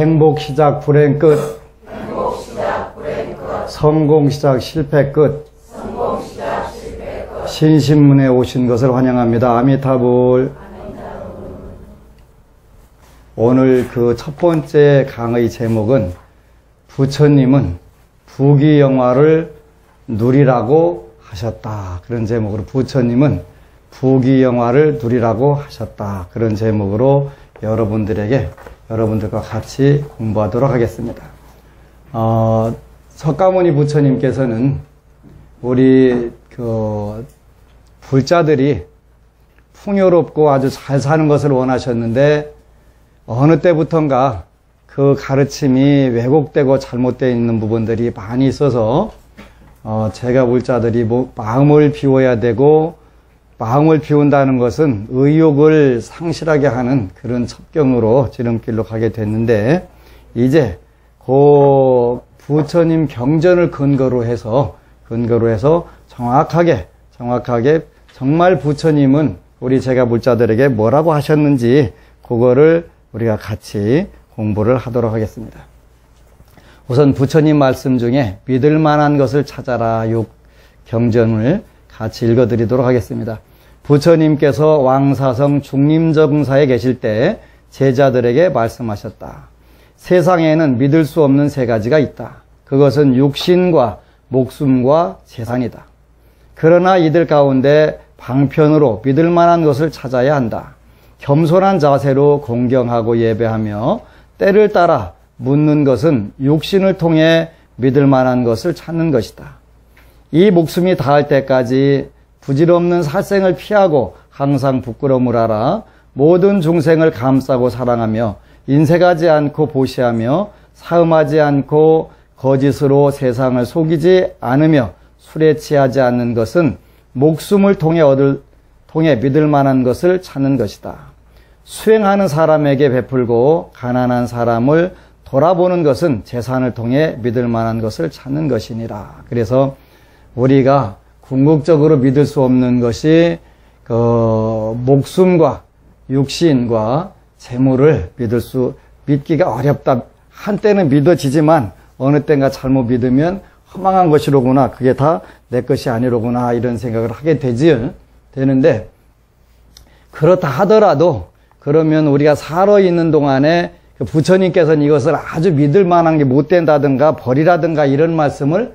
행복 시작 불행 끝. 성공 시작 실패 끝. 신신문에 오신 것을 환영합니다. 아미타불. 오늘 그 첫 번째 강의 제목은 부처님은 부귀영화를 누리라고 하셨다. 그런 제목으로 부처님은 부귀영화를 누리라고 하셨다. 그런 제목으로 여러분들과 같이 공부하도록 하겠습니다. 석가모니 부처님께서는 우리 불자들이 풍요롭고 아주 잘 사는 것을 원하셨는데 어느 때부턴가 그 가르침이 왜곡되고 잘못되어 있는 부분들이 많이 있어서 제가 불자들이 마음을 비워야 되고 마음을 비운다는 것은 의욕을 상실하게 하는 그런 첩경으로 지름길로 가게 됐는데 이제 그 부처님 경전을 근거로 해서 정확하게 정말 부처님은 우리 제가 불자들에게 뭐라고 하셨는지 그거를 우리가 같이 공부를 하도록 하겠습니다. 우선 부처님 말씀 중에 믿을 만한 것을 찾아라 6경전을 같이 읽어드리도록 하겠습니다. 부처님께서 왕사성 중림정사에 계실 때 제자들에게 말씀하셨다. 세상에는 믿을 수 없는 세 가지가 있다. 그것은 육신과 목숨과 재산이다. 그러나 이들 가운데 방편으로 믿을 만한 것을 찾아야 한다. 겸손한 자세로 공경하고 예배하며 때를 따라 묻는 것은 육신을 통해 믿을 만한 것을 찾는 것이다. 이 목숨이 닿을 때까지 부질없는 살생을 피하고 항상 부끄러움을 알아 모든 중생을 감싸고 사랑하며 인색하지 않고 보시하며 사음하지 않고 거짓으로 세상을 속이지 않으며 술에 취하지 않는 것은 목숨을 통해 믿을 만한 것을 찾는 것이다. 수행하는 사람에게 베풀고 가난한 사람을 돌아보는 것은 재산을 통해 믿을 만한 것을 찾는 것이니라. 그래서 우리가 궁극적으로 믿을 수 없는 것이 목숨과 육신과 재물을 믿기가 어렵다. 한때는 믿어지지만 어느 때인가 잘못 믿으면 허망한 것이로구나. 그게 다 내 것이 아니로구나. 이런 생각을 하게 되는데 그렇다 하더라도 그러면 우리가 살아있는 동안에 부처님께서는 이것을 아주 믿을 만한 게 못 된다든가 버리라든가 이런 말씀을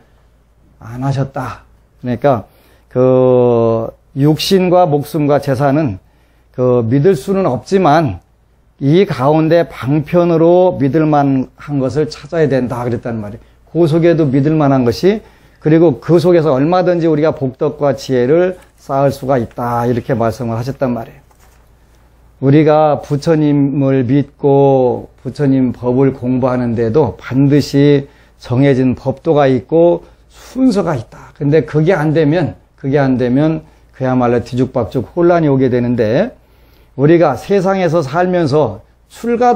안 하셨다. 그러니까 육신과 목숨과 재산은 믿을 수는 없지만 이 가운데 방편으로 믿을 만한 것을 찾아야 된다 그랬단 말이에요. 그 속에도 믿을 만한 것이 그리고 그 속에서 얼마든지 우리가 복덕과 지혜를 쌓을 수가 있다 이렇게 말씀을 하셨단 말이에요. 우리가 부처님을 믿고 부처님 법을 공부하는데도 반드시 정해진 법도가 있고 순서가 있다. 근데 그게 안 되면 그야말로 뒤죽박죽 혼란이 오게 되는데 우리가 세상에서 살면서 출가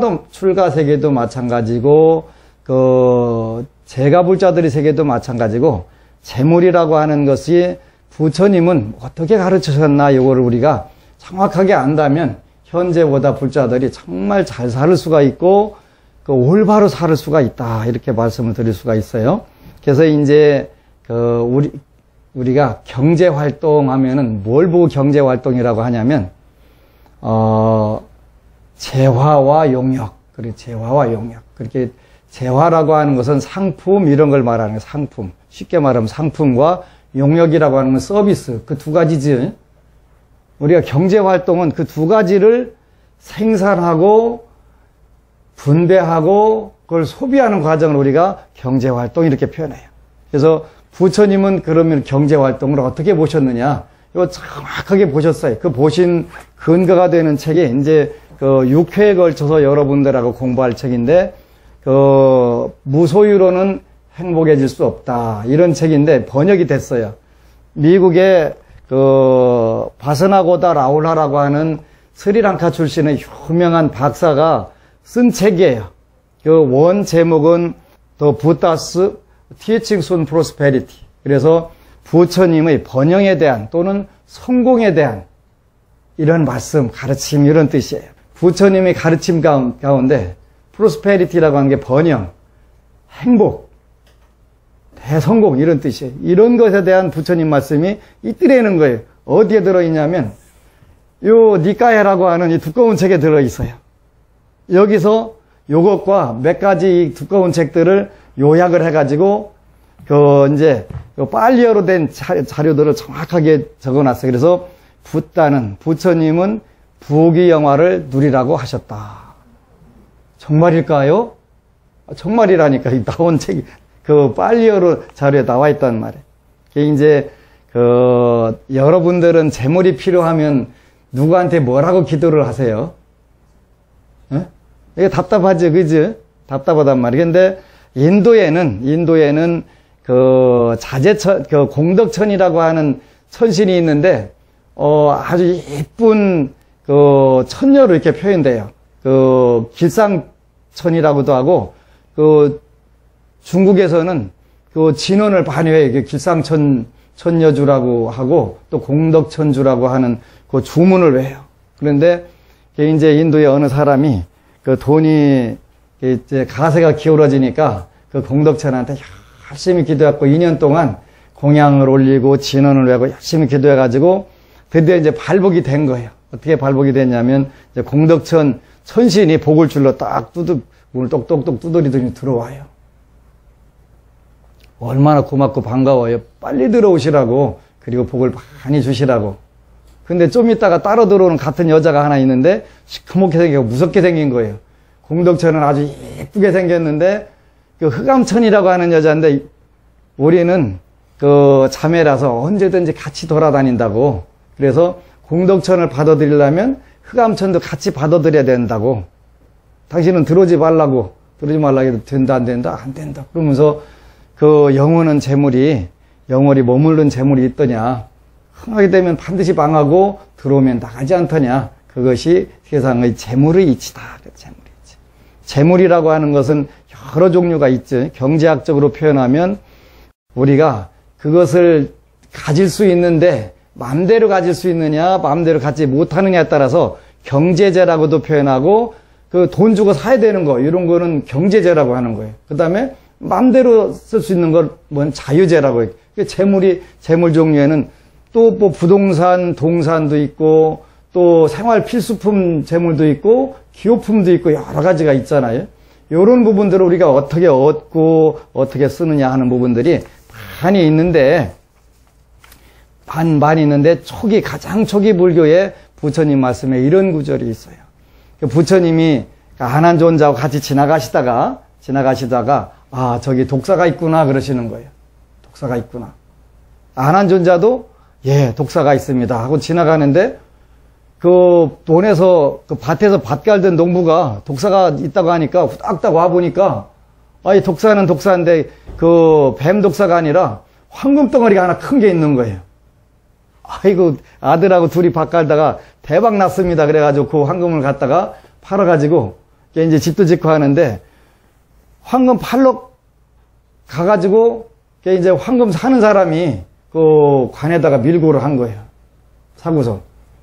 세계도 마찬가지고 제가불자들의 세계도 마찬가지고 재물이라고 하는 것이 부처님은 어떻게 가르치셨나 이거를 우리가 정확하게 안다면 현재보다 불자들이 정말 잘 살 수가 있고 올바로 살 수가 있다 이렇게 말씀을 드릴 수가 있어요. 그래서 이제 우리가 경제 활동하면은 뭘 보고 경제 활동이라고 하냐면 재화와 용역. 그리고 재화와 용역. 그렇게 재화라고 하는 것은 상품 이런 걸 말하는 거예요. 상품. 쉽게 말하면 상품과 용역이라고 하는 건 서비스. 그 두 가지지. 우리가 경제 활동은 그 두 가지를 생산하고 분배하고 그걸 소비하는 과정을 우리가 경제 활동 이렇게 표현해요. 그래서 부처님은 그러면 경제 활동을 어떻게 보셨느냐? 이거 정확하게 보셨어요. 그 보신 근거가 되는 책이 이제 6회에 걸쳐서 여러분들하고 공부할 책인데 무소유로는 행복해질 수 없다. 이런 책인데 번역이 됐어요. 미국의 바스나고다 라울라라고 하는 스리랑카 출신의 유명한 박사가 쓴 책이에요. 그 원 제목은 The Buddha's Teachings on Prosperity. 그래서 부처님의 번영에 대한 또는 성공에 대한 이런 말씀, 가르침 이런 뜻이에요. 부처님의 가르침 가운데 프로스페리티라고 하는 게 번영, 행복, 대성공 이런 뜻이에요. 이런 것에 대한 부처님 말씀이 이뜨려는 거예요. 어디에 들어있냐면 요 니까야라고 하는 이 두꺼운 책에 들어있어요. 여기서 요것과 몇 가지 이 두꺼운 책들을 요약을 해가지고 이제 빨리어로 된 자료들을 정확하게 적어놨어요. 그래서 부처님은 부귀영화를 누리라고 하셨다. 정말일까요? 정말이라니까. 나온 책이 빨리어로 자료에 나와 있단 말이에요. 이제 여러분들은 재물이 필요하면 누구한테 뭐라고 기도를 하세요? 예? 이게 답답하죠, 그죠? 답답하단 말이에요. 근데 인도에는 자제천, 공덕천이라고 하는 천신이 있는데, 아주 예쁜, 천녀로 이렇게 표현돼요. 길상천이라고도 하고, 중국에서는 진원을 반여해요. 길상천녀주라고 하고, 또 공덕천주라고 하는 주문을 외워요. 그런데, 이제 인도의 어느 사람이, 돈이, 이제 가세가 기울어지니까, 공덕천한테 열심히 기도해갖고 2년 동안 공양을 올리고 진원을 외고 열심히 기도해가지고 드디어 이제 발복이 된 거예요. 어떻게 발복이 됐냐면 이제 공덕천 천신이 복을 줄로 딱 문을 똑똑똑 두드리더니 들어와요. 얼마나 고맙고 반가워요. 빨리 들어오시라고, 그리고 복을 많이 주시라고. 근데 좀 있다가 따로 들어오는 같은 여자가 하나 있는데 시커멓게 생기고 무섭게 생긴 거예요. 공덕천은 아주 예쁘게 생겼는데 흑암천이라고 하는 여자인데 우리는 자매라서 언제든지 같이 돌아다닌다고. 그래서 공덕천을 받아들이려면 흑암천도 같이 받아들여야 된다고. 당신은 들어오지 말라고 해도 된다, 안 된다, 안 된다. 그러면서 영원한 재물이, 영원히 머무른 재물이 있더냐. 흥하게 되면 반드시 망하고 들어오면 나가지 않더냐. 그것이 세상의 재물의 이치다. 재물의 이치. 재물이라고 하는 것은 여러 종류가 있죠. 경제학적으로 표현하면 우리가 그것을 가질 수 있는데 마음대로 가질 수 있느냐, 마음대로 갖지 못하느냐에 따라서 경제재라고도 표현하고 돈 주고 사야 되는 거, 이런 거는 경제재라고 하는 거예요. 그 다음에 마음대로 쓸 수 있는 건 뭔 자유재라고 해요. 재물 종류에는 또 뭐 부동산, 동산도 있고 또 생활 필수품 재물도 있고 기호품도 있고 여러 가지가 있잖아요. 이런 부분들을 우리가 어떻게 얻고 어떻게 쓰느냐 하는 부분들이 많이 있는데, 가장 초기 불교에 부처님 말씀에 이런 구절이 있어요. 부처님이 안한존자하고 같이 지나가시다가, 저기 독사가 있구나, 그러시는 거예요. 독사가 있구나. 안한존자도, 예, 독사가 있습니다 하고 지나가는데, 밭에서 밭 갈던 농부가 독사가 있다고 하니까 후딱딱 와보니까, 이 독사는 독사인데, 뱀 독사가 아니라 황금 덩어리가 하나 큰 게 있는 거예요. 아이고, 아들하고 둘이 밭 갈다가 대박 났습니다. 그래가지고 그 황금을 갖다가 팔아가지고, 이제 집도 짓고 하는데, 황금 팔러 가가지고, 이제 황금 사는 사람이 관에다가 밀고를 한 거예요. 사고서.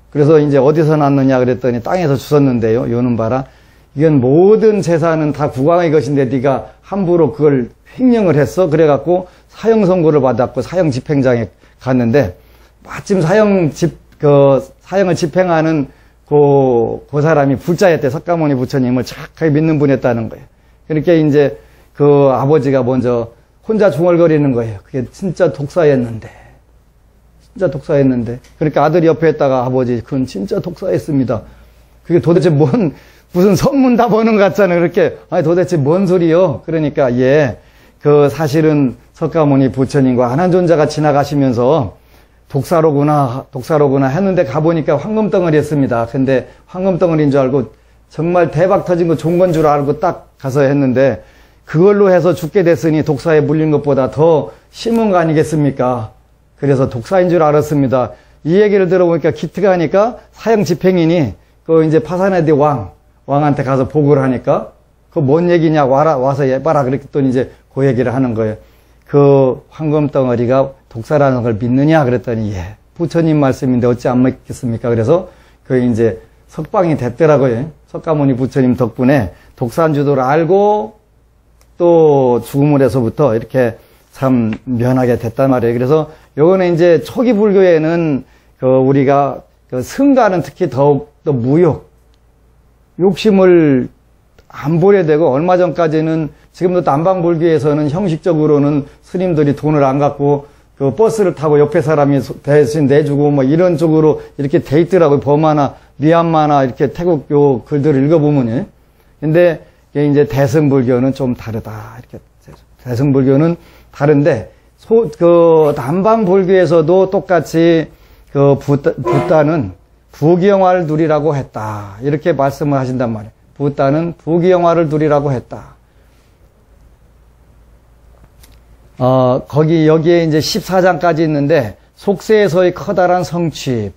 그래서 이제 어디서 났느냐 그랬더니 땅에서 주웠는데요. 요는 봐라. 이건 모든 재산은 다 국왕의 것인데 네가 함부로 그걸 횡령을 했어. 그래갖고 사형 선고를 받았고 사형 집행장에 갔는데 마침 사형을 집행하는 그 사람이 불자였대. 석가모니 부처님을 착하게 믿는 분이었다는 거예요. 그렇게 이제 아버지가 먼저 혼자 중얼거리는 거예요. 그게 진짜 독사였는데. 그러니까 아들이 옆에 있다가 아버지, 그건 진짜 독사였습니다. 그게 도대체 무슨 선문답 오는 것 같잖아요. 그렇게, 아니, 도대체 뭔 소리요? 그러니까, 사실은 석가모니 부처님과 안한존자가 지나가시면서 독사로구나 했는데 가보니까 황금덩어리였습니다. 근데 황금덩어리인 줄 알고 정말 대박 터진 거 좋은 건 줄 알고 딱 가서 했는데 그걸로 해서 죽게 됐으니 독사에 물린 것보다 더 심한 거 아니겠습니까? 그래서 독사인 줄 알았습니다. 이 얘기를 들어보니까 기특하니까 하니까 사형 집행인이 이제 파사네디 왕한테 가서 보고를 하니까 뭔 얘기냐 와서 해봐라 그랬더니 이제 그 얘기를 하는 거예요. 황금덩어리가 독사라는 걸 믿느냐 그랬더니 부처님 말씀인데 어찌 안 믿겠습니까? 그래서 이제 석방이 됐더라고요. 석가모니 부처님 덕분에 독산주도를 알고 또 죽음을 해서부터 이렇게 참 면하게 됐단 말이에요. 그래서 요거는 이제 초기 불교에는 우리가 승가는 특히 더욱더 무욕, 욕심을 안 부려야 되고, 얼마 전까지는 지금도 남방불교에서는 형식적으로는 스님들이 돈을 안 갖고 그 버스를 타고 옆에 사람이 대신 내주고 뭐 이런 쪽으로 이렇게 돼 있더라고요. 버마나 미얀마나 이렇게 태국 요 글들을 읽어보면요. 근데 이제 대승불교는 좀 다르다. 이렇게 대승불교는 다른데 남방불교에서도 똑같이 부다는 부귀영화를 누리라고 했다. 이렇게 말씀을 하신단 말이에요. 부다는 부귀영화를 누리라고 했다. 여기에 이제 14장까지 있는데, 속세에서의 커다란 성취,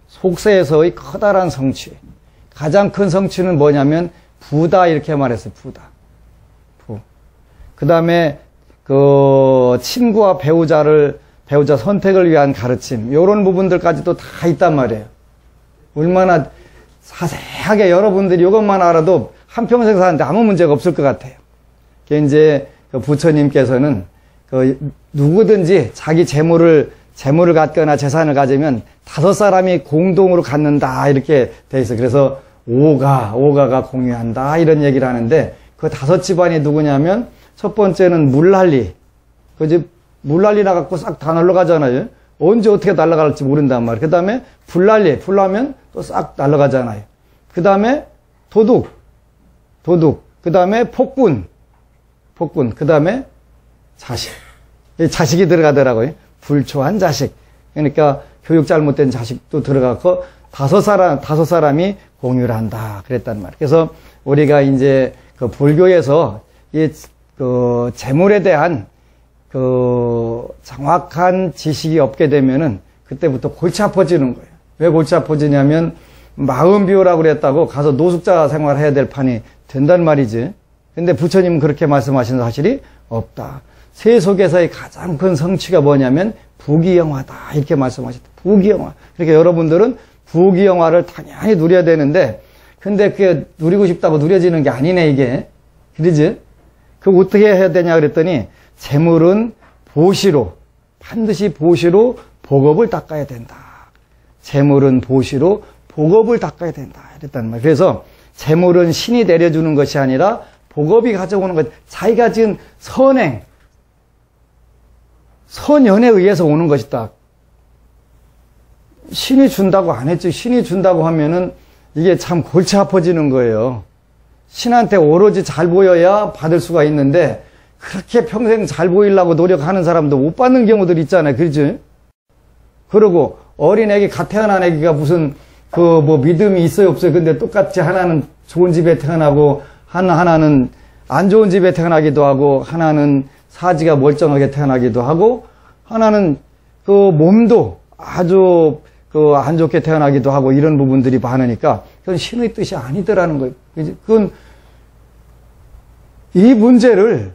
속세에서의 커다란 성취. 가장 큰 성취는 뭐냐면, 부다, 이렇게 말했어요. 부다. 그 다음에, 친구와 배우자 선택을 위한 가르침. 요런 부분들까지도 다 있단 말이에요. 얼마나 자세하게 여러분들이 이것만 알아도 한평생 사는데 아무 문제가 없을 것 같아요. 그게 이제, 부처님께서는 누구든지 자기 재물을 갖거나 재산을 가지면 5사람이 공동으로 갖는다 이렇게 돼 있어요. 그래서 오가가 공유한다 이런 얘기를 하는데, 그 5집안이 누구냐면 첫 번째는 물난리. 물난리 나갖고 싹 다 날아가잖아요. 언제 어떻게 날아갈지 모른단 말이에요. 그 다음에 불난리, 불나면 또 싹 날아가잖아요. 그 다음에 도둑. 그 다음에 폭군, 그 다음에 자식. 자식이 들어가더라고요. 불초한 자식. 그러니까 교육 잘못된 자식도 들어가고 5사람이 공유를 한다. 그랬단 말이에요. 그래서 우리가 이제 불교에서 재물에 대한 정확한 지식이 없게 되면은 그때부터 골치 아파지는 거예요. 왜 골치 아파지냐면 마음 비우라고 그랬다고 가서 노숙자 생활해야 될 판이 된단 말이지. 근데 부처님은 그렇게 말씀하시는 사실이 없다. 세속에서의 가장 큰 성취가 뭐냐면 부귀영화다. 이렇게 말씀하셨다. 부귀영화. 그러니까 여러분들은 부귀영화를 당연히 누려야 되는데, 근데 그게 누리고 싶다고 누려지는 게 아니네, 이게. 그러지? 그거 어떻게 해야 되냐 그랬더니, 재물은 보시로, 반드시 보시로 복업을 닦아야 된다. 재물은 보시로 복업을 닦아야 된다. 이랬단 말이에요. 그래서 재물은 신이 내려주는 것이 아니라 복업이 가져오는 것, 자기가 지은 선연에 의해서 오는 것이다. 신이 준다고 안 했죠. 신이 준다고 하면은 이게 참 골치 아파지는 거예요. 신한테 오로지 잘 보여야 받을 수가 있는데, 그렇게 평생 잘 보이려고 노력하는 사람도 못 받는 경우들 있잖아요. 그렇지? 그리고 어린애기, 갓 태어난 애기가 무슨 믿음이 있어요 없어요. 근데 똑같이 하나는 좋은 집에 태어나고 하나는 안 좋은 집에 태어나기도 하고, 하나는 사지가 멀쩡하게 태어나기도 하고, 하나는 몸도 아주 안 좋게 태어나기도 하고, 이런 부분들이 많으니까 그건 신의 뜻이 아니더라는 거예요. 그건 이 문제를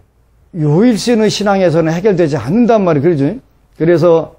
요일신의 신앙에서는 해결되지 않는단 말이에요. 그러죠? 그래서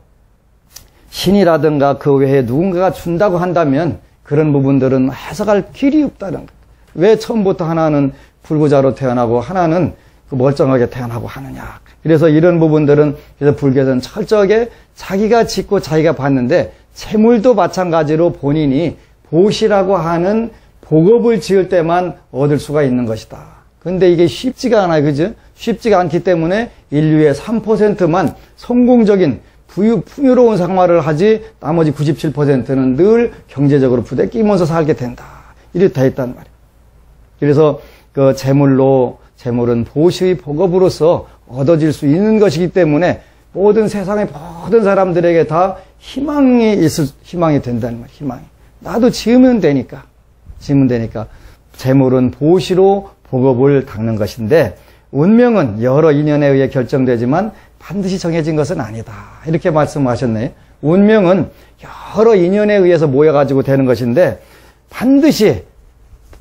신이라든가 그 외에 누군가가 준다고 한다면 그런 부분들은 해석할 길이 없다는 거예요. 왜 처음부터 하나는 불구자로 태어나고 하나는 멀쩡하게 태어나고 하느냐. 그래서 이런 부분들은, 그래서 불교에서는 철저하게 자기가 짓고 자기가 받는데, 재물도 마찬가지로 본인이 보시라고 하는 복업을 지을 때만 얻을 수가 있는 것이다. 근데 이게 쉽지가 않아요. 그죠? 쉽지가 않기 때문에 인류의 3%만 성공적인 풍요로운 생활을 하지, 나머지 97%는 늘 경제적으로 부대끼면서 살게 된다. 이렇게 돼 있단 말이에요. 그래서 재물은 보시의 복업으로서 얻어질 수 있는 것이기 때문에 모든 세상의 모든 사람들에게 다 희망이 된다는 말이에요. 희망이. 나도 지으면 되니까. 재물은 보시로 복업을 닦는 것인데, 운명은 여러 인연에 의해 결정되지만 반드시 정해진 것은 아니다. 이렇게 말씀하셨네요. 운명은 여러 인연에 의해서 모여가지고 되는 것인데 반드시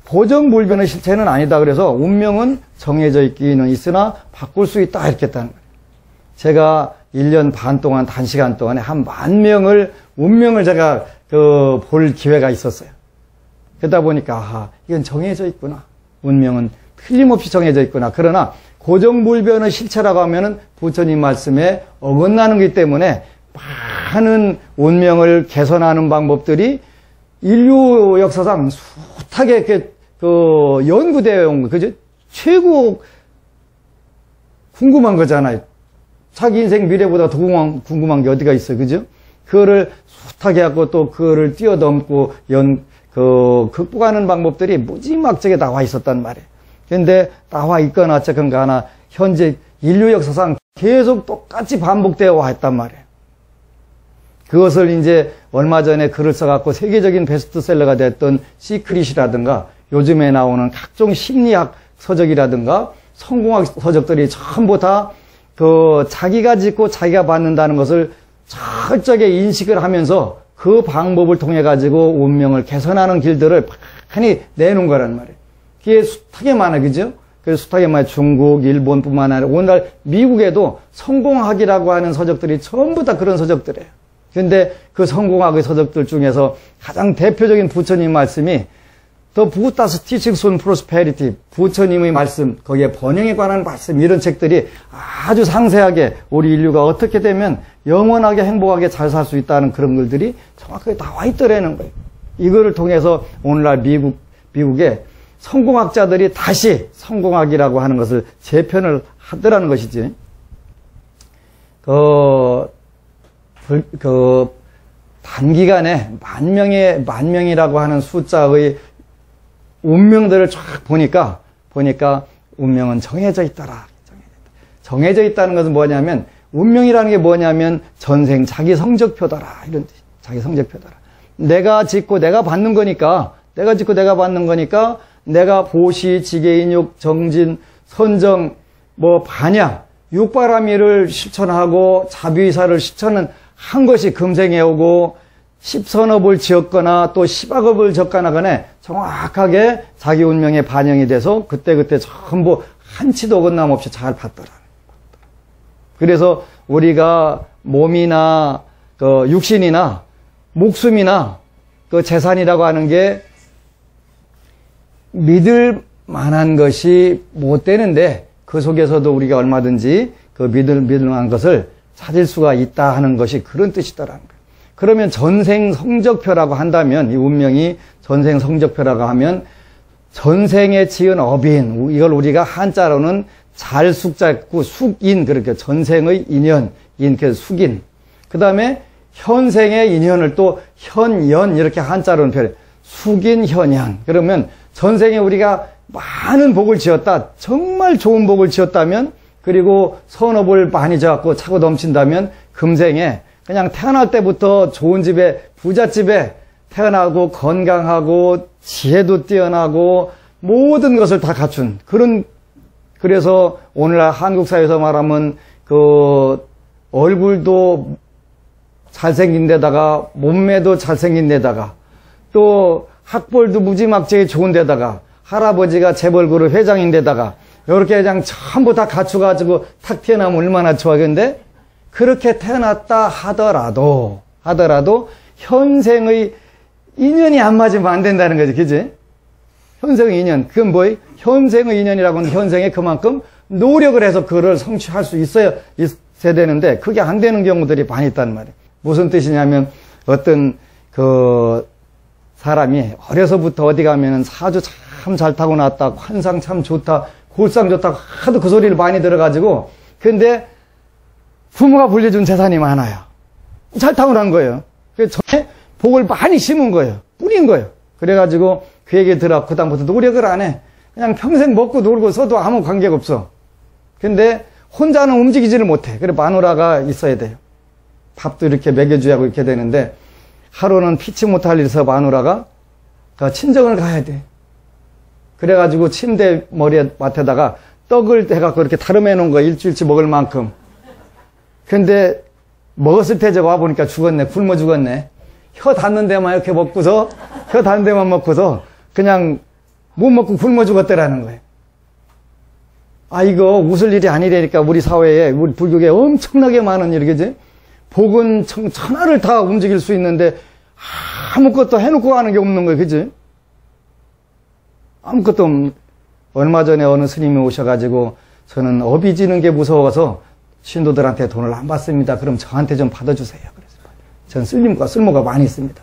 고정불변의 실체는 아니다. 그래서 운명은 정해져 있기는 있으나 바꿀 수 있다. 이렇게 했다는 거예요. 제가 1년 반 동안, 단시간 동안에 한 10,000명을, 운명을 제가 볼 기회가 있었어요. 그러다 보니까 아하, 이건 정해져 있구나. 운명은 틀림없이 정해져 있구나. 그러나 고정불변의 실체라고 하면은 부처님 말씀에 어긋나는 거기 때문에 많은 운명을 개선하는 방법들이 인류 역사상 숱하게 이렇게 연구되어 온 거, 그죠? 최고 궁금한 거잖아요. 자기 인생 미래보다 더 궁금한 게 어디가 있어요, 그죠? 그거를 숱하게 하고 또 그거를 뛰어넘고 극복하는 방법들이 무지막지하게 나와 있었단 말이에요. 근데 나와 있거나 어쨌건가 하나 현재 인류 역사상 계속 똑같이 반복되어 와 있단 말이에요. 그것을 이제 얼마 전에 글을 써갖고 세계적인 베스트셀러가 됐던 시크릿이라든가 요즘에 나오는 각종 심리학 서적이라든가 성공학 서적들이 전부 다 자기가 짓고 자기가 받는다는 것을 철저하게 인식을 하면서 그 방법을 통해 가지고 운명을 개선하는 길들을 많이 내놓은 거란 말이에요. 그게 숱하게 많아, 그죠? 그래서 숱하게 많아. 중국, 일본뿐만 아니라 오늘날 미국에도 성공학이라고 하는 서적들이 전부 다 그런 서적들이에요. 근데 그 성공학의 서적들 중에서 가장 대표적인 부처님 말씀이 The Buddha's Teachings on Prosperity, 부처님의 말씀, 거기에 번영에 관한 말씀, 이런 책들이 아주 상세하게 우리 인류가 어떻게 되면 영원하게 행복하게 잘 살 수 있다는 그런 글들이 정확하게 나와 있더라는 거예요. 이거를 통해서 오늘날 미국의 성공학자들이 다시 성공학이라고 하는 것을 재편을 하더라는 것이지. 단기간에 만 명이라고 하는 숫자의 운명들을 쫙 보니까 운명은 정해져 있더라. 정해져 있다는 것은 뭐냐면, 운명이라는 게 뭐냐면 전생 자기 성적표더라. 이런 뜻. 자기 성적표더라. 내가 짓고 내가 받는 거니까, 내가 보시, 지계인육, 정진, 선정, 반야, 육바라밀을 실천하고 자비의사를 실천한 것이 금생에 오고, 10선업을 지었거나 또 10악업을 적거나 정확하게 자기 운명에 반영이 돼서 그때그때 전부 한치도 어긋남없이 잘 받더라. 그래서 우리가 몸이나 육신이나 목숨이나 재산이라고 하는 게 믿을 만한 것이 못 되는데 그 속에서도 우리가 얼마든지 그 믿을 만한 것을 찾을 수가 있다 하는 것이 그런 뜻이더라는 거예요. 그러면 전생 성적표라고 한다면, 이 운명이 전생 성적표라고 하면 전생에 지은 업인, 이걸 우리가 한자로는 잘숙자고 숙인, 그렇게 전생의 인연, 숙인. 그 다음에 현생의 인연을 또 현연, 이렇게 한자로는 표현해. 숙인, 현양. 그러면 전생에 우리가 많은 복을 지었다, 정말 좋은 복을 지었다면, 그리고 선업을 많이 지었고 차고 넘친다면 금생에 그냥 태어날 때부터 좋은 집에, 부잣집에 태어나고 건강하고 지혜도 뛰어나고 모든 것을 다 갖춘 그래서 오늘날 한국 사회에서 말하면 얼굴도 잘생긴 데다가 몸매도 잘생긴 데다가 또 학벌도 무지막지하게 좋은 데다가 할아버지가 재벌그룹 회장인 데다가 이렇게 그냥 전부 다 갖춰가지고 탁 태어나면 얼마나 좋아하겠는데, 그렇게 태어났다 하더라도 현생의 인연이 안 맞으면 안 된다는 거지, 그지? 현생의 인연. 그건 뭐예요? 현생의 인연이라고 하는 현생에 그만큼 노력을 해서 그걸 성취할 수 있어야 되는데, 그게 안 되는 경우들이 많이 있단 말이에요. 무슨 뜻이냐면, 어떤 사람이 어려서부터 어디 가면은 사주 참 잘 타고 났다, 환상 참 좋다, 골상 좋다, 하도 그 소리를 많이 들어가지고, 근데 부모가 불려준 재산이 많아요. 잘 타고난 거예요. 그래서 전에 복을 많이 심은 거예요. 뿌린 거예요. 그래가지고 그 얘기 들어 그다음부터 노력을 안 해. 그냥 평생 먹고 놀고 써도 아무 관계가 없어. 근데 혼자는 움직이지를 못해. 그래 마누라가 있어야 돼요. 밥도 이렇게 먹여줘야 하고 이렇게 되는데, 하루는 피치 못할 일에서 마누라가 친정을 가야 돼. 그래가지고 침대 머리에 맡에다가 떡을 해갖고 이렇게 다름해 놓은 거 일주일치 먹을 만큼. 근데 먹었을 때 와 보니까 죽었네. 굶어 죽었네. 혀 닿는 데만 이렇게 먹고서, 혀 닿는 데만 먹고서 그냥 못 먹고 굶어 죽었대라는 거예요. 아, 이거 웃을 일이 아니라니까. 우리 사회에, 우리 불교계 엄청나게 많은 일이겠지? 복은 천하를 다 움직일 수 있는데 아무것도 해놓고 하는 게 없는 거예요. 그지? 아무것도 얼마 전에 어느 스님이 오셔가지고 저는 업이 지는 게 무서워서 신도들한테 돈을 안 받습니다. 그럼 저한테 좀 받아주세요. 그래서 전 쓸모가 많이 있습니다.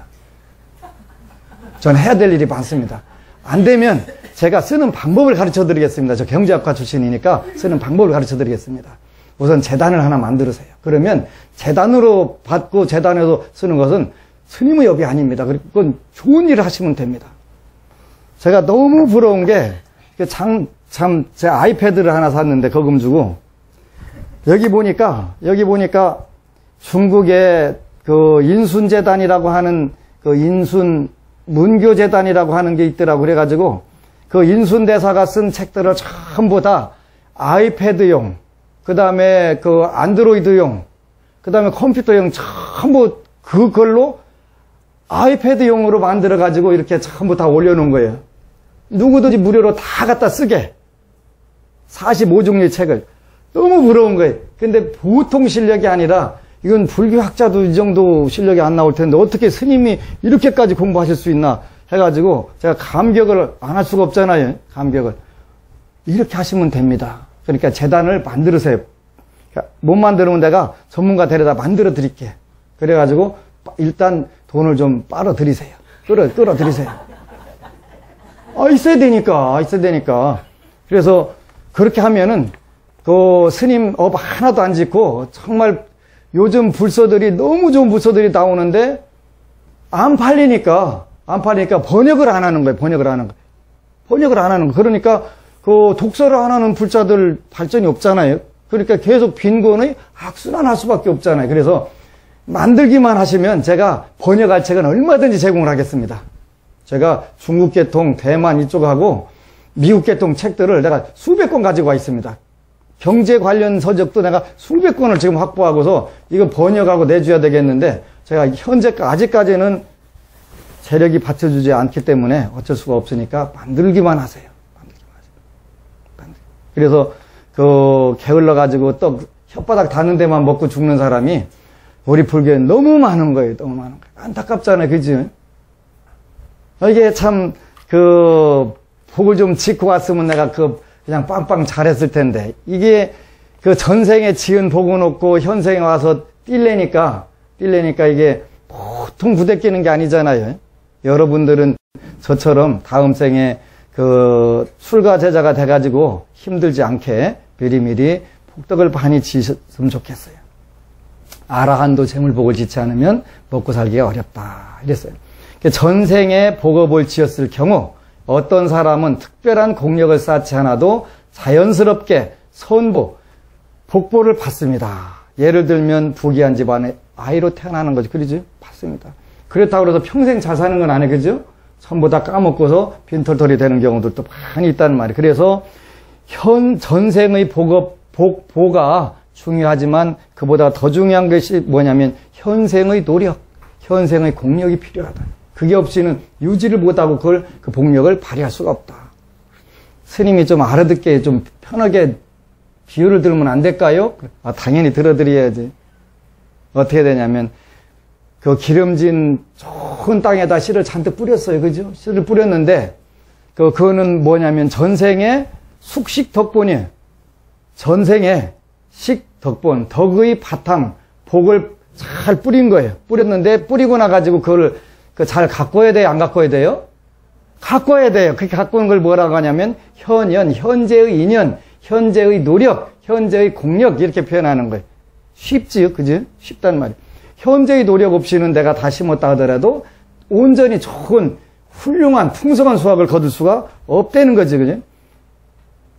전 해야 될 일이 많습니다. 안 되면 제가 쓰는 방법을 가르쳐 드리겠습니다. 저 경제학과 출신이니까 쓰는 방법을 가르쳐 드리겠습니다. 우선 재단을 하나 만들으세요. 그러면 재단으로 받고 재단에서 쓰는 것은 스님의 업이 아닙니다. 그건 좋은 일을 하시면 됩니다. 제가 너무 부러운 게 제 아이패드를 하나 샀는데 거금 주고 여기 보니까 중국의 그 인순재단이라고 하는 그 인순 문교재단이라고 하는 게 있더라고. 그래가지고 그 인순대사가 쓴 책들을 전부 다 아이패드용, 그 다음에 그 안드로이드용, 그 다음에 컴퓨터용 전부 그걸로 아이패드용으로 만들어가지고 이렇게 전부 다 올려놓은 거예요. 누구든지 무료로 다 갖다 쓰게. 45종류의 책을. 너무 부러운 거예요. 근데 보통 실력이 아니라 이건 불교학자도 이 정도 실력이 안 나올 텐데 어떻게 스님이 이렇게까지 공부하실 수 있나 해가지고 제가 감격을 안 할 수가 없잖아요. 감격을. 이렇게 하시면 됩니다. 그러니까 재단을 만들으세요. 못 만들면 내가 전문가 데려다 만들어 드릴게. 그래가지고 일단 돈을 좀 빨아 드리세요. 끌어 드리세요. 있어야 되니까. 그래서 그렇게 하면은 그 스님 업 하나도 안 짓고 정말 요즘 불서들이 너무 좋은 불서들이 나오는데 안 팔리니까 번역을 안 하는 거예요. 번역을 안 하는 거. 그러니까 그 독서를 안 하는 불자들 발전이 없잖아요. 그러니까 계속 빈곤의 악순환할 수밖에 없잖아요. 그래서 만들기만 하시면 제가 번역할 책은 얼마든지 제공을 하겠습니다. 제가 중국 계통, 대만 이쪽하고 미국 계통 책들을 내가 수백 권 가지고 와 있습니다. 경제 관련 서적도 내가 수백 권을 지금 확보하고서 이거 번역하고 내줘야 되겠는데 제가 아직까지는 재력이 받쳐주지 않기 때문에 어쩔 수가 없으니까 만들기만 하세요. 그래서 그 게을러가지고 떡 혓바닥 닿는 데만 먹고 죽는 사람이 우리 불교에 너무 많은 거예요. 너무 많은 거예요. 안타깝잖아요. 그지? 이게 참 그 복을 좀 짓고 왔으면 내가 그냥 빵빵 잘했을 텐데 이게 그 전생에 지은 복은 없고 현생에 와서 뛸래니까 이게 보통 부대끼는 게 아니잖아요. 여러분들은 저처럼 다음 생에 그 출가 제자가 돼가지고 힘들지 않게 미리미리 복덕을 많이 지셨으면 좋겠어요. 아라한도 재물복을 짓지 않으면 먹고 살기가 어렵다 이랬어요. 전생에 복업을 지었을 경우 어떤 사람은 특별한 공력을 쌓지 않아도 자연스럽게 선보, 복보를 받습니다. 예를 들면 부귀한 집안에 아이로 태어나는 거죠. 그러죠? 받습니다. 그렇다고 해서 평생 잘 사는 건 아니에요. 그죠? 전부 다 까먹고서 빈털털이 되는 경우들도 많이 있다는 말이에요. 그래서 전생의 복보가 중요하지만 그보다 더 중요한 것이 뭐냐면 현생의 노력, 현생의 공력이 필요하다. 그게 없이는 유지를 못하고 그 복력을 발휘할 수가 없다. 스님이 좀 알아듣게 좀 편하게 비유를 들으면 안 될까요? 당연히 들어드려야지. 어떻게 되냐면 그 기름진 좋은 땅에다 씨를 잔뜩 뿌렸어요. 그죠? 씨를 뿌렸는데 그거는 뭐냐면 전생의 숙식 덕분이에요. 전생의 덕분, 덕의 바탕, 복을 잘 뿌린 거예요. 뿌렸는데 뿌리고 나가지고 그걸 잘 가꿔야 돼요? 안 가꿔야 돼요? 가꿔야 돼요. 그렇게 가꾸는 걸 뭐라고 하냐면 현재의 인연, 현재의 노력, 현재의 공력 이렇게 표현하는 거예요. 쉽지요? 그죠? 쉽단 말이에요. 현재의 노력 없이는 내가 다 심었다 하더라도 온전히 좋은 훌륭한 풍성한 수확을 거둘 수가 없다는 거지. 그죠?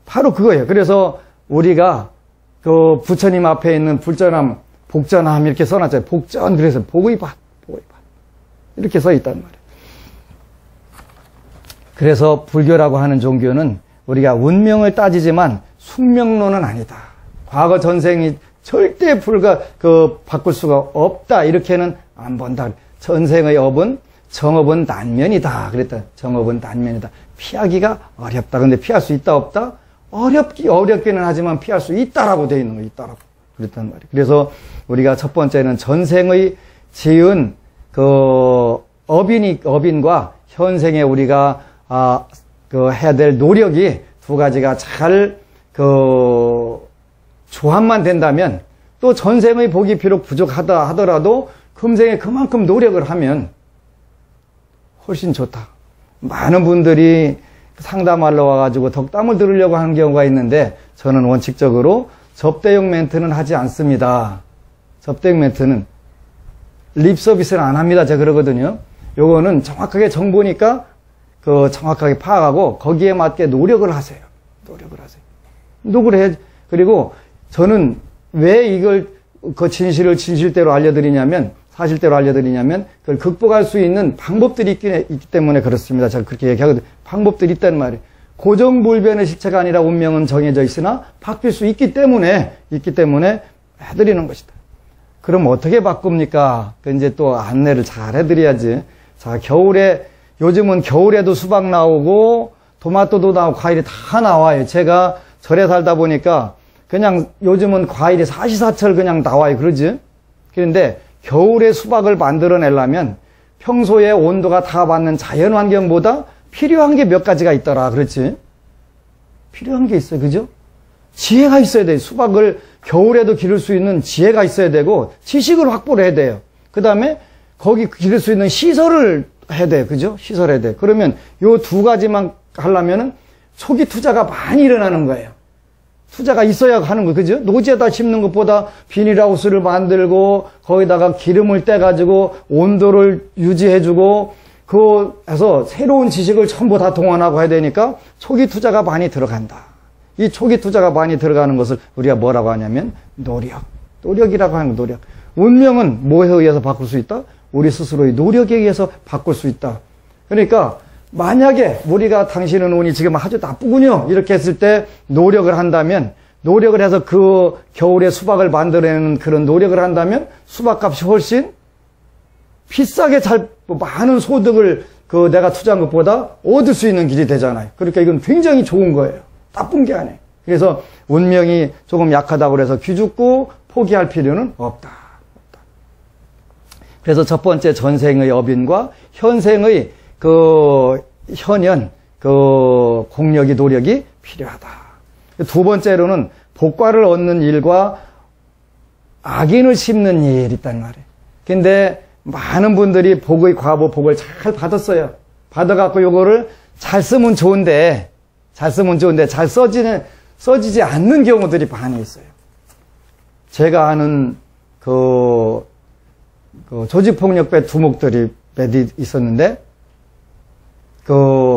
바로 그거예요. 그래서 우리가 그 부처님 앞에 있는 불전함, 복전함 이렇게 써놨잖아요. 복전, 그래서 복의 밭. 이렇게 써 있단 말이에요. 그래서 불교라고 하는 종교는 우리가 운명을 따지지만 숙명론은 아니다. 과거 전생이 절대 바꿀 수가 없다. 이렇게는 안 본다. 전생의 업은 정업은 난면이다. 그랬다. 정업은 난면이다. 피하기가 어렵다. 근데 피할 수 있다 없다? 어렵기는 하지만 피할 수 있다라고 되어 있는 거예요. 있다라고. 그랬단 말이에요. 그래서 우리가 첫 번째는 전생의 지은 그 업인과 현생에 우리가 해야 될 노력이 두 가지가 잘 조합만 된다면 또 전생의 복이 비록 부족하다 하더라도 금생에 그만큼 노력을 하면 훨씬 좋다. 많은 분들이 상담하러 와가지고 덕담을 들으려고 하는 경우가 있는데 저는 원칙적으로 접대용 멘트는 하지 않습니다. 접대용 멘트는 립 서비스는 안 합니다. 제가 그러거든요. 요거는 정확하게 정보니까 정확하게 파악하고 거기에 맞게 노력을 하세요. 노력을 해. 그리고 저는 왜 이걸 진실을 진실대로 알려드리냐면 사실대로 알려드리냐면 그걸 극복할 수 있는 방법들이 있기 때문에 그렇습니다. 제가 그렇게 얘기하거든요. 방법들이 있단 말이에요. 고정불변의 실체가 아니라 운명은 정해져 있으나 바뀔 수 있기 때문에 해드리는 것이다. 그럼 어떻게 바꿉니까? 이제 또 안내를 잘 해드려야지. 자, 요즘은 겨울에도 수박 나오고 토마토도 나오고 과일이 다 나와요. 제가 절에 살다 보니까 그냥 요즘은 과일이 사시사철 그냥 나와요. 그러지? 그런데 겨울에 수박을 만들어내려면 평소에 온도가 다 받는 자연 환경보다 필요한 게 몇 가지가 있더라. 그렇지? 필요한 게 있어요. 그죠? 지혜가 있어야 돼요. 수박을 겨울에도 기를 수 있는 지혜가 있어야 되고 지식을 확보를 해야 돼요. 그 다음에 거기 기를 수 있는 시설을 해야 돼요. 그죠? 시설해야 돼요. 그러면 요 두 가지만 하려면은 초기 투자가 많이 일어나는 거예요. 투자가 있어야 하는 거예요. 그죠? 노지에다 심는 것보다 비닐하우스를 만들고 거기다가 기름을 떼가지고 온도를 유지해주고 해서 새로운 지식을 전부 다 동원하고 해야 되니까 초기 투자가 많이 들어간다. 이 초기 투자가 많이 들어가는 것을 우리가 뭐라고 하냐면 노력이라고 하는 거. 노력. 운명은 뭐에 의해서 바꿀 수 있다? 우리 스스로의 노력에 의해서 바꿀 수 있다. 그러니까 만약에 우리가 당신은 운이 지금 아주 나쁘군요 이렇게 했을 때 노력을 한다면, 노력을 해서 그 겨울에 수박을 만들어내는 그런 노력을 한다면 수박값이 훨씬 비싸게 많은 소득을 내가 투자한 것보다 얻을 수 있는 길이 되잖아요. 그러니까 이건 굉장히 좋은 거예요. 나쁜 게 아니에요. 그래서 운명이 조금 약하다고 해서 기죽고 포기할 필요는 없다. 그래서 첫 번째 전생의 업인과 현생의 현연 공력이 노력이 필요하다. 두 번째로는 복과를 얻는 일과 악인을 심는 일이 있단 말이에요. 근데 많은 분들이 복의 과보, 복을 잘 받았어요. 받아갖고 요거를 잘 쓰면 좋은데 잘 써지지 않는 경우들이 많이 있어요. 제가 아는 조직폭력배 두목들이 있었는데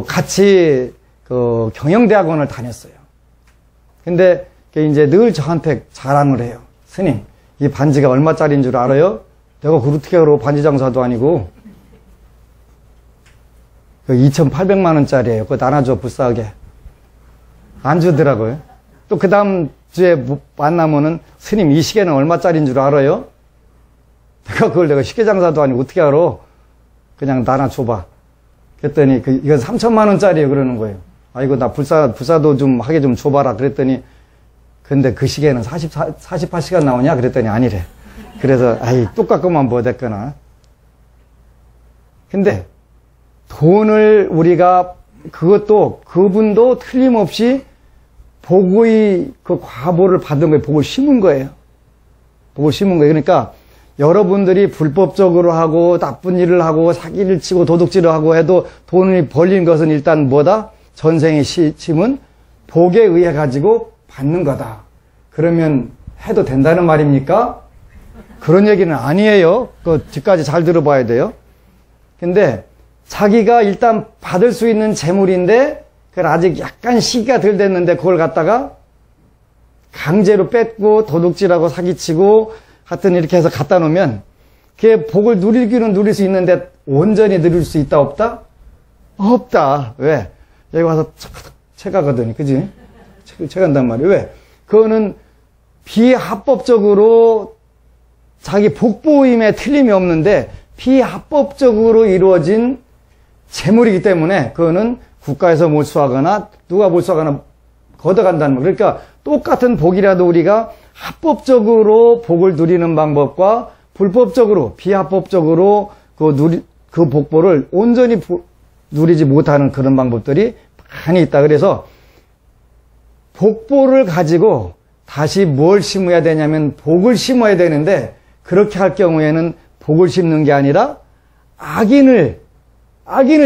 같이 경영대학원을 다녔어요. 근데 이제 늘 저한테 자랑을 해요. 스님, 이 반지가 얼마짜리인 줄 알아요? 내가 그렇게 하러 반지 장사도 아니고 2,800만 원짜리예요. 그거 나눠줘 불쌍하게. 안 주더라고요. 또 그 다음 주에 만나면은 스님 이 시계는 얼마짜리인 줄 알아요? 내가 시계 장사도 아니고 어떻게 알아? 그냥 나눠줘봐. 그랬더니 이건 3,000만 원짜리예요 그러는 거예요. 아이고 나 불사도 좀 하게 좀 줘봐라 그랬더니 근데 그 시계는 48시간 나오냐? 그랬더니 아니래. 그래서 똑같구만 뭐 됐거나. 근데 돈을 우리가 그분도 틀림없이 복의 과보를 받은 거예요. 복을 심은 거예요. 복을 심은 거예요. 그러니까 여러분들이 불법적으로 하고 나쁜 일을 하고 사기를 치고 도둑질을 하고 해도 돈이 벌린 것은 일단 뭐다? 전생의 심은 복에 의해 가지고 받는 거다. 그러면 해도 된다는 말입니까? 그런 얘기는 아니에요. 뒤까지 잘 들어봐야 돼요. 근데 자기가 일단 받을 수 있는 재물인데 그걸 아직 약간 시기가 덜 됐는데 그걸 갖다가 강제로 뺏고 도둑질하고 사기치고 하여튼 이렇게 해서 갖다 놓으면 그게 복을 누리기는 누릴 수 있는데 온전히 누릴 수 있다 없다? 없다. 왜? 여기 와서 체가거든요. 그지? 체간단 말이에요. 왜? 그거는 비합법적으로 자기 복보임에 틀림이 없는데 비합법적으로 이루어진 재물이기 때문에 그거는 국가에서 몰수하거나 누가 몰수하거나 걷어간다는 거예요. 그러니까 똑같은 복이라도 우리가 합법적으로 복을 누리는 방법과 불법적으로 비합법적으로 그 복보를 온전히 누리지 못하는 그런 방법들이 많이 있다. 그래서 복보를 가지고 다시 뭘 심어야 되냐면 복을 심어야 되는데, 그렇게 할 경우에는 복을 심는 게 아니라 악인을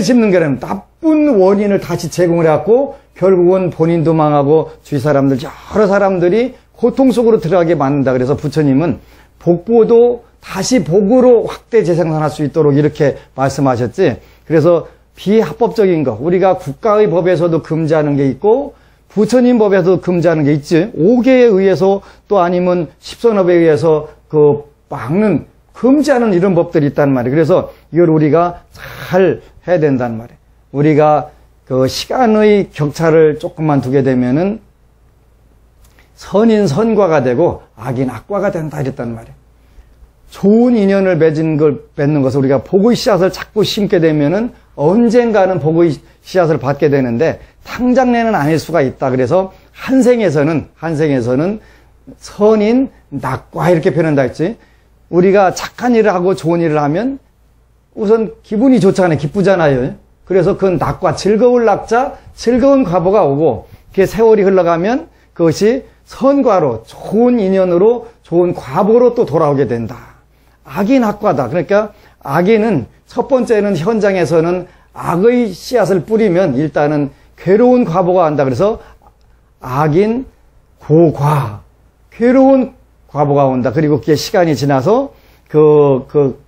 심는 거라면 나쁜 원인을 다시 제공을 해갖고 결국은 본인도 망하고 주위 사람들, 여러 사람들이 고통 속으로 들어가게 만든다. 그래서 부처님은 복보도 다시 복으로 확대 재생산할 수 있도록 이렇게 말씀하셨지. 그래서 비합법적인 거, 우리가 국가의 법에서도 금지하는 게 있고 부처님 법에서도 금지하는 게 있지. 5계에 의해서 또 아니면 십선업에 의해서 막는, 금지하는 이런 법들이 있단 말이에요. 그래서 이걸 우리가 잘 해야 된단 말이에요. 우리가 시간의 격차를 조금만 두게 되면은 선인 선과가 되고 악인 악과가 된다 이랬단 말이에요. 좋은 인연을 맺는 것을 우리가 복의 씨앗을 자꾸 심게 되면은 언젠가는 복의 씨앗을 받게 되는데 당장내는 아닐 수가 있다. 그래서 한생에서는 선인 낙과 이렇게 표현한다 했지. 우리가 착한 일을 하고 좋은 일을 하면 우선 기분이 좋잖아요. 기쁘잖아요. 그래서 그 낙과, 즐거울 낙자, 즐거운 과보가 오고, 그게 세월이 흘러가면 그것이 선과로, 좋은 인연으로, 좋은 과보로 또 돌아오게 된다. 악인 악과다. 그러니까 악인은 첫 번째는 현장에서는 악의 씨앗을 뿌리면 일단은 괴로운 과보가 온다. 그래서 악인 고과, 괴로운 과보가 온다. 그리고 그게 시간이 지나서 그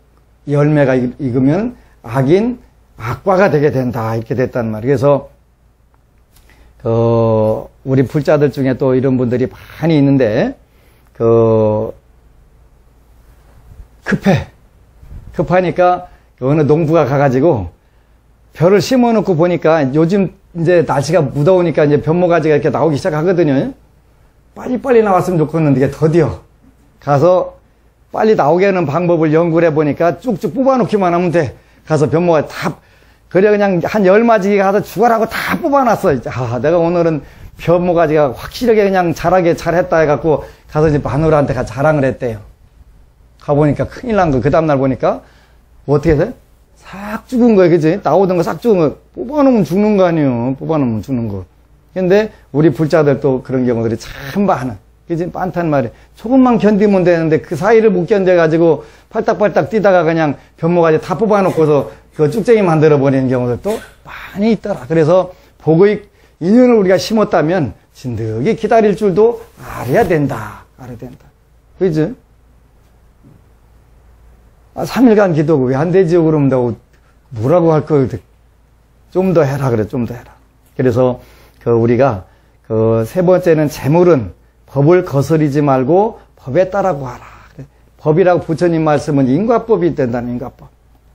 열매가 익으면 악인 악과가 되게 된다. 이렇게 됐단 말이에요. 그래서 우리 불자들 중에 또 이런 분들이 많이 있는데 급하니까 어느 농부가 가가지고 벼를 심어놓고 보니까 요즘 이제 날씨가 무더우니까 이제 벼모가지가 이렇게 나오기 시작하거든요. 빨리빨리 나왔으면 좋겠는데 이게 더디어. 가서 빨리 나오게 하는 방법을 연구를 해보니까 쭉쭉 뽑아놓기만 하면 돼. 가서 벼모가 다, 그래 그냥 한 10마지기 가서 죽어라고 다 뽑아놨어. 내가 오늘은 벼모가지가 확실하게 그냥 잘했다 해갖고 가서 이제 마누라한테 자랑을 했대요. 가보니까 큰일 난 거. 그 다음날 보니까 어떻게 돼? 싹 죽은 거야, 그지? 나오던 거 싹 죽은 거. 뽑아놓으면 죽는 거 아니에요. 뽑아놓으면 죽는 거. 근데 우리 불자들도 그런 경우들이 참 많아. 그지? 많단 말이에요. 조금만 견디면 되는데 그 사이를 못 견뎌가지고 팔딱팔딱 뛰다가 그냥 벼모가지 다 뽑아놓고서 그 쭉쟁이 만들어버리는 경우들도 많이 있더라. 그래서 복의 인연을 우리가 심었다면 진득이 기다릴 줄도 알아야 된다. 알아야 된다. 그지? 3일간 기도고 왜 안 되지요? 그러면 뭐라고 할 거예요? 좀 더 해라. 그래, 좀 더 해라. 그래서 우리가 세 번째는 재물은 법을 거스르지 말고 법에 따라 구하라. 법이라고 부처님 말씀은 인과법이 된다는 인과법.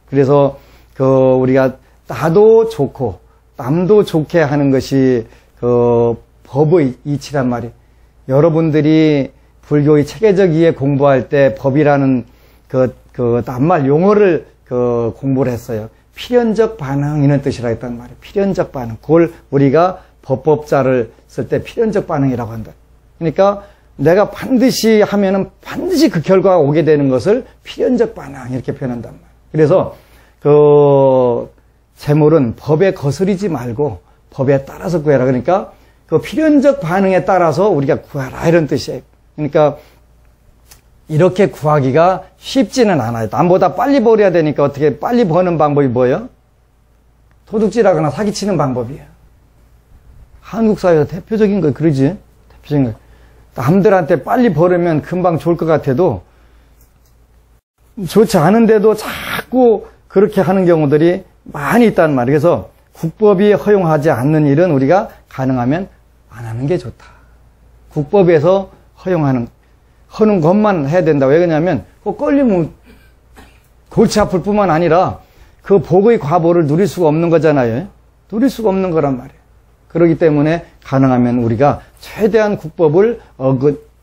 그래서 우리가 나도 좋고 남도 좋게 하는 것이 법의 이치란 말이에요. 여러분들이 불교의 체계적 이해 공부할 때 법이라는 낱말 용어를 공부를 했어요. 필연적 반응 이런 뜻이라 했단 말이에요. 필연적 반응. 그걸 우리가 법법자를 쓸 때 필연적 반응이라고 한다. 그러니까 내가 반드시 하면은 반드시 그 결과가 오게 되는 것을 필연적 반응 이렇게 표현한단 말이에요. 그래서 재물은 법에 거스르지 말고 법에 따라서 구해라. 그러니까 필연적 반응에 따라서 우리가 구하라 이런 뜻이에요. 그러니까 이렇게 구하기가 쉽지는 않아요. 남보다 빨리 벌어야 되니까 어떻게 빨리 버는 방법이 뭐예요? 도둑질하거나 사기치는 방법이에요. 한국 사회에서 대표적인 거 그러지? 대표적인 거. 남들한테 빨리 벌으면 금방 좋을 것 같아도 좋지 않은데도 자꾸 그렇게 하는 경우들이 많이 있단 말이에요. 그래서 국법이 허용하지 않는 일은 우리가 가능하면 안 하는 게 좋다. 국법에서 하는 것만 해야 된다. 왜 그러냐면 걸리면 골치 아플 뿐만 아니라 그 복의 과보를 누릴 수가 없는 거잖아요. 누릴 수가 없는 거란 말이에요. 그렇기 때문에 가능하면 우리가 최대한 국법을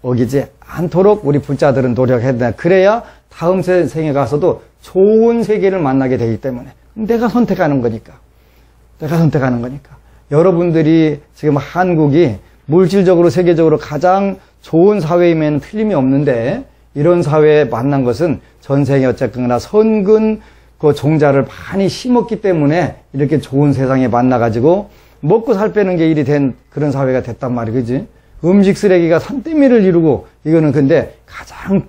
어기지 않도록 우리 불자들은 노력해야 된다. 그래야 다음 생에 가서도 좋은 세계를 만나게 되기 때문에 내가 선택하는 거니까. 여러분들이 지금 한국이 물질적으로 세계적으로 가장 좋은 사회이면 틀림이 없는데 이런 사회에 만난 것은 전생에 어쨌거나 선근 종자를 많이 심었기 때문에 이렇게 좋은 세상에 만나가지고 먹고 살 빼는 게 일이 된 그런 사회가 됐단 말이야. 그지? 음식 쓰레기가 산더미를 이루고, 이거는 근데 가장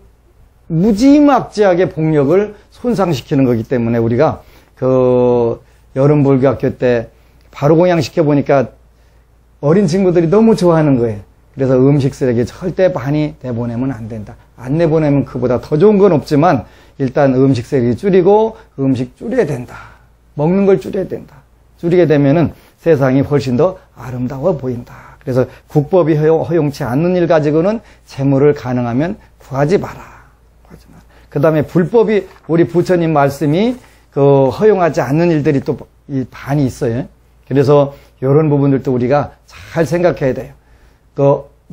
무지막지하게 복력을 손상시키는 거기 때문에 우리가 여름 불교학교 때 바로 공양시켜 보니까 어린 친구들이 너무 좋아하는 거예요. 그래서 음식 쓰레기 절대 많이 내보내면 안 된다. 안 내보내면 그보다 더 좋은 건 없지만 일단 음식 쓰레기 줄이고 음식 줄여야 된다. 먹는 걸 줄여야 된다. 줄이게 되면은 세상이 훨씬 더 아름다워 보인다. 그래서 국법이 허용치 않는 일 가지고는 재물을 가능하면 구하지 마라. 그 다음에 불법이 우리 부처님 말씀이 허용하지 않는 일들이 또 반이 있어요. 그래서 이런 부분들도 우리가 잘 생각해야 돼요.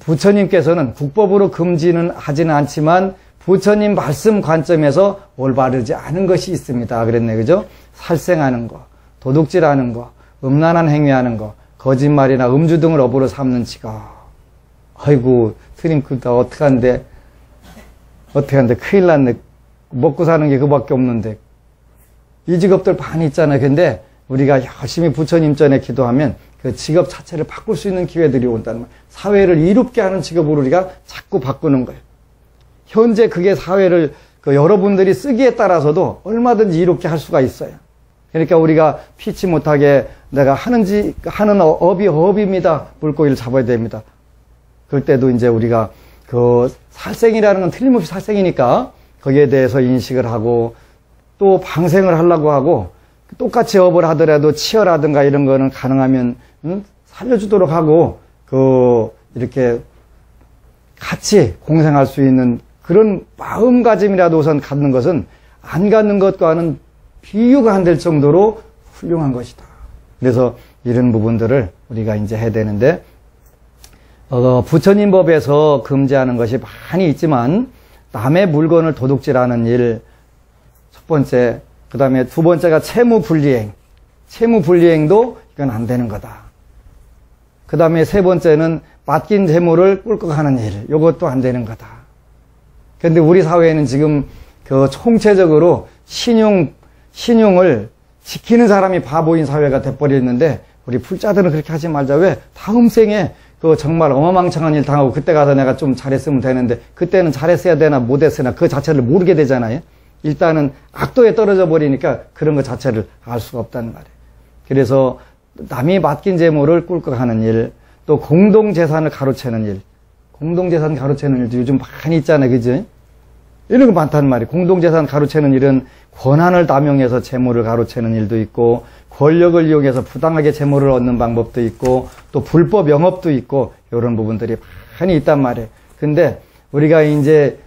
부처님께서는 국법으로 금지는 하지는 않지만 부처님 말씀 관점에서 올바르지 않은 것이 있습니다. 그랬네, 그죠? 살생하는 거, 도둑질하는 거, 음란한 행위하는 거, 거짓말이나 음주 등을 업으로 삼는 직업. 아이고, 트림크다 어떡한데 큰일 났네. 먹고 사는 게 그밖에 없는데. 이 직업들 많이 있잖아요. 근데 우리가 열심히 부처님 전에 기도하면 그 직업 자체를 바꿀 수 있는 기회들이 온다는 거예요. 사회를 이롭게 하는 직업으로 우리가 자꾸 바꾸는 거예요. 현재 그게 사회를 여러분들이 쓰기에 따라서도 얼마든지 이롭게 할 수가 있어요. 그러니까 우리가 피치 못하게 내가 하는 업이 업입니다. 물고기를 잡아야 됩니다. 그럴 때도 이제 우리가 살생이라는 건 틀림없이 살생이니까 거기에 대해서 인식을 하고 또 방생을 하려고 하고 똑같이 업을 하더라도 치어라든가 이런 거는 가능하면 살려주도록 하고 이렇게 같이 공생할 수 있는 그런 마음가짐이라도 우선 갖는 것은 안 갖는 것과는 비유가 안 될 정도로 훌륭한 것이다. 그래서 이런 부분들을 우리가 이제 해야 되는데 부처님 법에서 금지하는 것이 많이 있지만 남의 물건을 도둑질하는 일 첫 번째, 그 다음에 두 번째가 채무불이행. 채무불이행도 이건 안 되는 거다. 그 다음에 세 번째는 맡긴 재물을 꿀꺽하는 일. 이것도 안 되는 거다. 그런데 우리 사회에는 지금 총체적으로 신용을 지키는 사람이 바보인 사회가 돼버렸는데 우리 불자들은 그렇게 하지 말자. 왜? 다음 생에 정말 어마망창한 일 당하고 그때 가서 내가 좀 잘했으면 되는데 그때는 잘했어야 되나 못했으나 그 자체를 모르게 되잖아요. 일단은 악도에 떨어져 버리니까 그런 것 자체를 알 수가 없다는 말이에요. 그래서 남이 맡긴 재물을 꿀꺽하는 일, 또 공동재산을 가로채는 일. 공동재산 가로채는 일도 요즘 많이 있잖아요. 그죠? 이런 거 많다는 말이에요. 공동재산 가로채는 일은 권한을 남용해서 재물을 가로채는 일도 있고 권력을 이용해서 부당하게 재물을 얻는 방법도 있고 또 불법 영업도 있고 이런 부분들이 많이 있단 말이에요. 근데 우리가 이제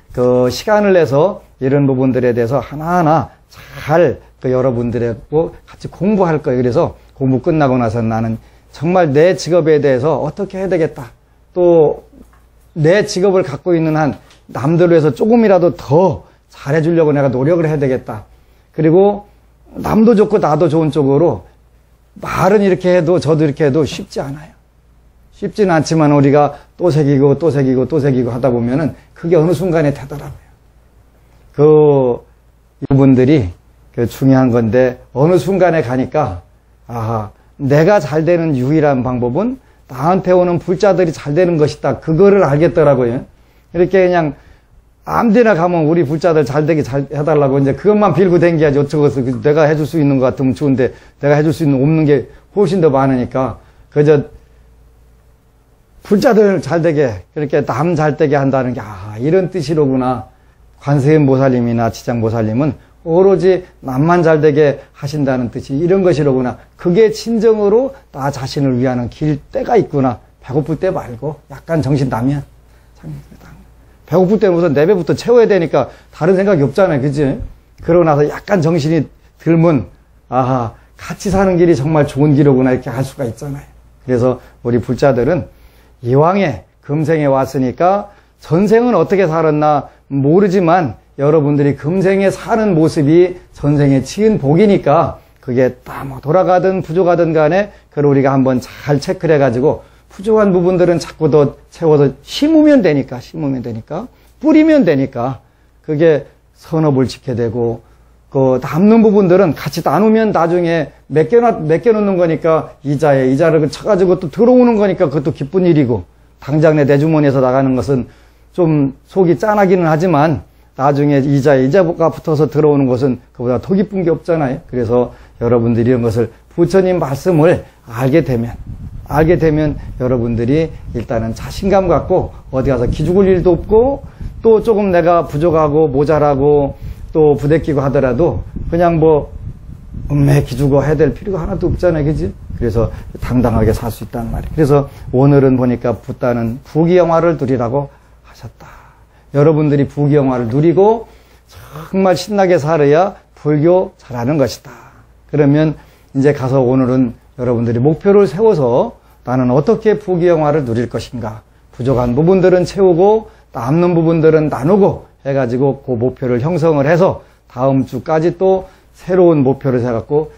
시간을 내서 이런 부분들에 대해서 하나하나 잘 여러분들하고 같이 공부할 거예요. 그래서 공부 끝나고 나서 나는 정말 내 직업에 대해서 어떻게 해야 되겠다. 또 내 직업을 갖고 있는 한 남들을 위해서 조금이라도 더 잘해주려고 내가 노력을 해야 되겠다. 그리고 남도 좋고 나도 좋은 쪽으로 말은 이렇게 해도 저도 이렇게 해도 쉽지 않아요. 쉽지는 않지만 우리가 또 새기고 또 새기고 또 새기고 하다 보면은 그게 어느 순간에 되더라고요. 이분들이 중요한 건데 어느 순간에 가니까 내가 잘 되는 유일한 방법은 나한테 오는 불자들이 잘 되는 것이다. 그거를 알겠더라고요. 이렇게 그냥 아무데나 가면 우리 불자들 잘 되게 잘 해달라고 이제 그것만 빌고 댕겨야지 어쩌고서 내가 해줄 수 있는 것 같으면 좋은데 내가 해줄 수 있는 없는 게 훨씬 더 많으니까 그저 불자들 잘 되게 그렇게 남 잘 되게 한다는 게 이런 뜻이로구나. 관세음 보살님이나 지장 보살님은 오로지 남만 잘 되게 하신다는 뜻이 이런 것이로구나. 그게 진정으로 나 자신을 위하는 길 때가 있구나. 배고플 때 말고 약간 정신 나면 배고플 때는 우선 내 배부터 채워야 되니까 다른 생각이 없잖아요. 그치? 그러고 나서 약간 정신이 들면 같이 사는 길이 정말 좋은 길이구나 이렇게 할 수가 있잖아요. 그래서 우리 불자들은 이왕에 금생에 왔으니까 전생은 어떻게 살았나 모르지만 여러분들이 금생에 사는 모습이 전생에 지은 복이니까 그게 다 돌아가든 부족하든 간에 그걸 우리가 한번 잘 체크를 해가지고 부족한 부분들은 자꾸 더 채워서 심으면 되니까 뿌리면 되니까 그게 선업을 지게 되고 그 남는 부분들은 같이 나누면 나중에 맡겨놓는 거니까 이자를 쳐가지고 또 들어오는 거니까 그것도 기쁜 일이고, 당장 내 주머니에서 나가는 것은 좀 속이 짠하기는 하지만 나중에 이자가 붙어서 들어오는 것은 그보다 더 기쁜 게 없잖아요. 그래서 여러분들이 이런 것을 부처님 말씀을 알게 되면 여러분들이 일단은 자신감 갖고 어디 가서 기죽을 일도 없고, 또 조금 내가 부족하고 모자라고 또 부대끼고 하더라도 그냥 기죽어 해야 될 필요가 하나도 없잖아요. 그지? 그래서 당당하게 살 수 있단 말이에요. 그래서 오늘은 보니까 붓다는 부귀영화를 누리라고 하셨다. 여러분들이 부귀영화를 누리고 정말 신나게 살아야 불교 잘하는 것이다. 그러면 이제 가서 오늘은 여러분들이 목표를 세워서 나는 어떻게 부귀영화를 누릴 것인가. 부족한 부분들은 채우고 남는 부분들은 나누고 해가지고 그 목표를 형성을 해서 다음 주까지 또 새로운 목표를 세갖고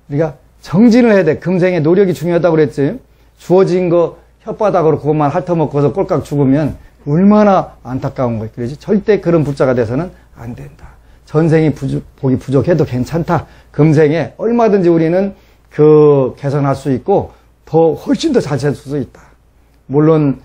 우리가 정진을 해야 돼. 금생의 노력이 중요하다고 그랬지. 주어진 거 혓바닥으로 그것만 핥아먹고서 꼴깍 죽으면 얼마나 안타까운 거예요. 그러지? 절대 그런 부자가 돼서는 안 된다. 전생이 복이 부족해도 괜찮다. 금생에 얼마든지 우리는 개선할 수 있고 더 훨씬 더 잘 살 수 있다. 물론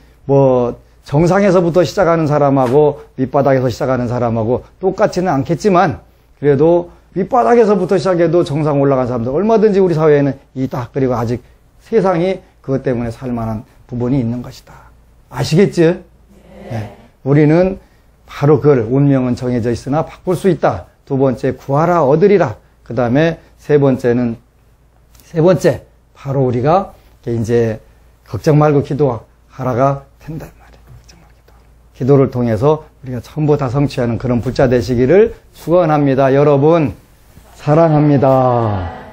정상에서부터 시작하는 사람하고 밑바닥에서 시작하는 사람하고 똑같지는 않겠지만 그래도 밑바닥에서부터 시작해도 정상 올라간 사람들 얼마든지 우리 사회에는 있다. 그리고 아직 세상이 그것 때문에 살만한 부분이 있는 것이다. 아시겠지? 네. 우리는 바로 운명은 정해져 있으나 바꿀 수 있다. 두 번째, 구하라 얻으리라. 그 다음에 세 번째, 바로 우리가 이제 걱정 말고 기도하라가 된단 말이에요. 걱정 말고 기도를 통해서 우리가 전부 다 성취하는 그런 부자 되시기를 축원합니다. 여러분, 사랑합니다.